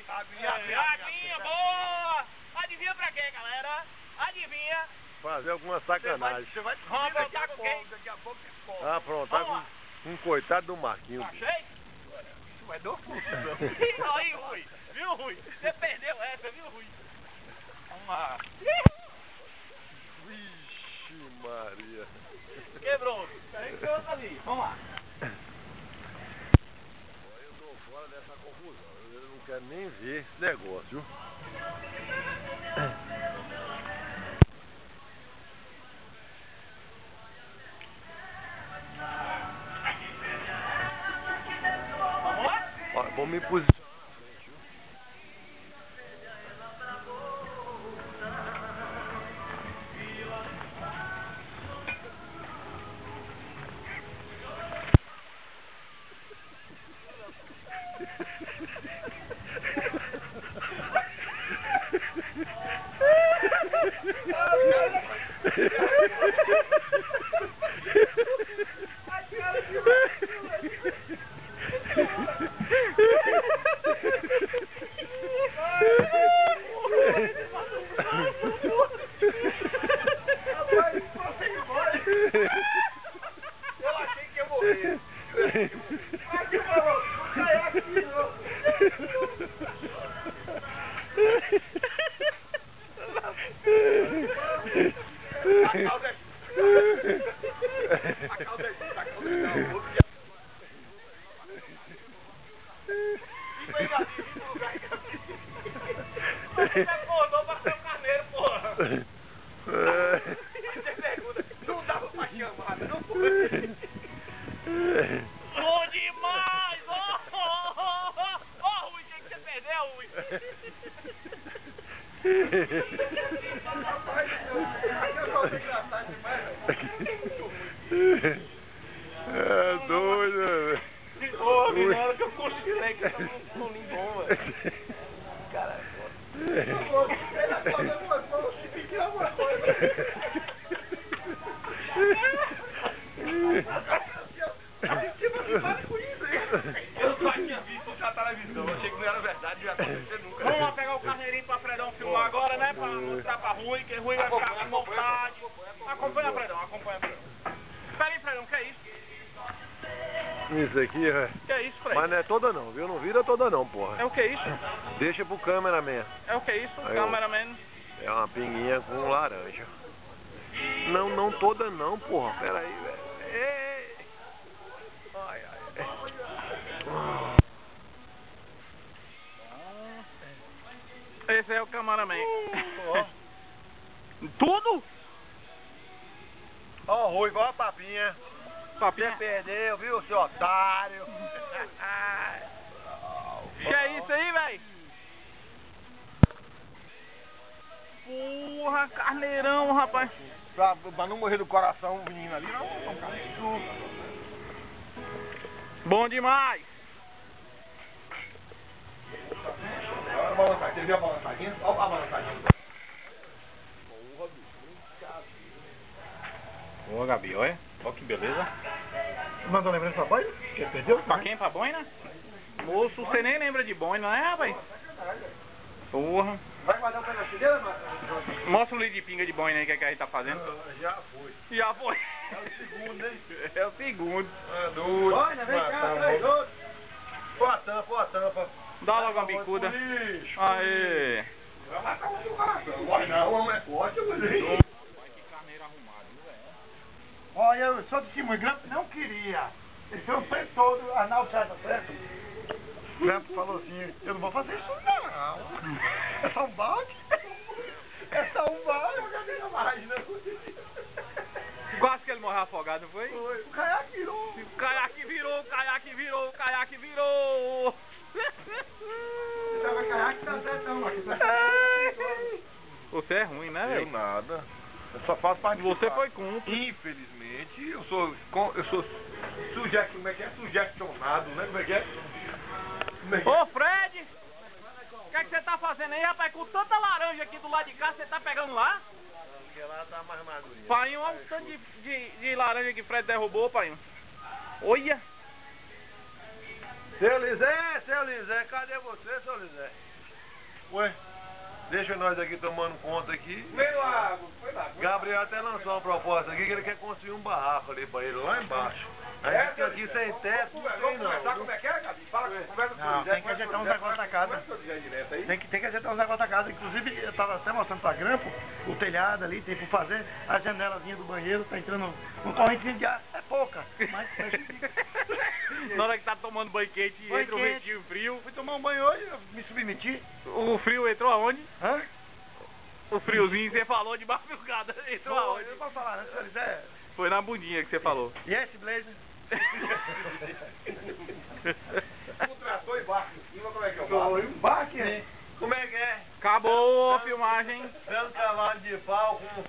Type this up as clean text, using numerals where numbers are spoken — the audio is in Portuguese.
aí. Adivinha, boa! Adivinha pra quê, galera? Adivinha? Fazer alguma sacanagem. Você vai aprontar com quem? Daqui a pouco é fogo. Ah, aprontar com um coitado do Marquinhos. Achei? Tu vai dar um confusão. Aí, Rui. Viu, Rui? Você perdeu essa, viu, Rui? Vamos lá. Vixe Maria. Quebrou. Peraí que eu ali. Vamos lá. Eu tô fora dessa confusão. Eu não quero nem ver esse negócio, viu? Vamos lá? Ó, vou me posicionar na frente, viu? Eu achei que ia morrer. Aqui, mano, não cai aqui, não. A cauda é... A cauda é... Fica aí, Gabi, fica no lugar aí, Gabi. Você acordou pra ser um carneiro, porra. Você pergunta, não dava pra chamar, não foi? Bom demais! Ó, Rui, o que você perdeu, Rui? Rapaz, eu sou engraçado demais, velho. É doido, velho. Ô, na hora que eu cochilei, que eu tava num soninho bom, velho. Caralho, Ele acordou com uma mão, se pedir alguma coisa. Para com isso aí. Eu só tinha visto na televisão, achei que não era verdade, não ia acontecer nunca. Vamos lá pegar o carneirinho pra Fredão filmar agora, né? Pra mostrar pra Rui, que Rui vai ficar à vontade. Acompanha, Fredão, acompanha, Fredão. Espera aí, Fredão, que é isso? Isso aqui, velho. Que é isso, Fred? Mas não é toda não, viu? Não vira toda não, porra. É o que é isso? Deixa pro cameraman. É o que é isso, Aí, cameraman? É uma pinguinha com laranja. Não, não toda não, porra. Pera aí, velho. Ei. Ai, ai. Esse é o cameraman. Tudo? Ó, Rui, igual a papinha. Papinha. Você perdeu, viu, seu otário? Que é isso aí, velho? Porra, carneirão, rapaz. Pra não morrer do coração, o menino ali, não, cara. Bom demais. Olha a balançadinha, você viu a balançadinha? Olha a balançadinha. Porra, bicho, Ô, Gabi, olha. Olha que beleza. mandou lembrança pra boina? Que perdeu? Pra quem? Pra boina? Moço, você nem lembra de boina, não é, rapaz? Porra. Vai guardar um pedacinho dele, Marcos? Mostra um litro de pinga de boina aí, que a gente tá fazendo. Já foi. Já foi. É o segundo, hein? É o segundo. É doido. Boina, vem cá, traz outro. Pô a tampa, a tampa. Dá logo uma bicuda. Aê. Vai matar um do coração. Vai não, homem é forte, eu falei. Vai que carneiro arrumado, velho. Olha, eu sou de Simões, Grampo não queria. Ele foi o tempo todo, Arnaldo certo, certo? Grampo falou assim, eu não vou fazer isso não. É só um balde? É só um balde? Eu já vi mais, não. Quase que ele morreu afogado, não foi? Foi. O caiaque virou. O caiaque virou, o caiaque virou, o caiaque virou. Tava caiaque, tá certo não, Marcos. Você é ruim, né, Eu velho? nada. Eu só faço parte de Você casa. foi cúmplice. Infelizmente, eu sou como é que é? Sugestionado, né? Como é que é? Como é que é? Ô, Fred! O que é que você tá fazendo aí, rapaz? Com tanta laranja aqui do lado de cá, você tá pegando lá? Porque lá tá mais madurinho. Painho, olha o tanto de laranja que o Fred derrubou, painho. Olha! Seu Lisé, cadê você, seu Lisé? Ué, deixa nós aqui tomando conta aqui. Meio água, foi lá. Gabriel até lançou uma proposta aqui que ele quer construir um barraco ali pra ele, lá embaixo. A gente fica aqui sem teto, não tem não. Como é que é, Gabi? Fala, conversa com o Não, tem que ajeitar uns negócios da casa. Tem que ajeitar uns negócios da casa. Inclusive, eu tava até mostrando pra Grampo, o telhado ali, tem por fazer, a janelazinha do banheiro, tá entrando uma correntinha de ar, é pouca, mas Na hora que tá tomando banho quente e entra o ventinho frio. fui tomar um banho hoje, eu me submeti. O frio entrou aonde? Hã? O friozinho você falou de madrugada. Entrou aonde? Eu não posso falar, né? Se eu quiser. Foi na bundinha que você falou. E esse blazer? Um trator e barco em cima, como é que é o barco? Um barco, Como é que é? Acabou a filmagem. Dando cavalo de pau com um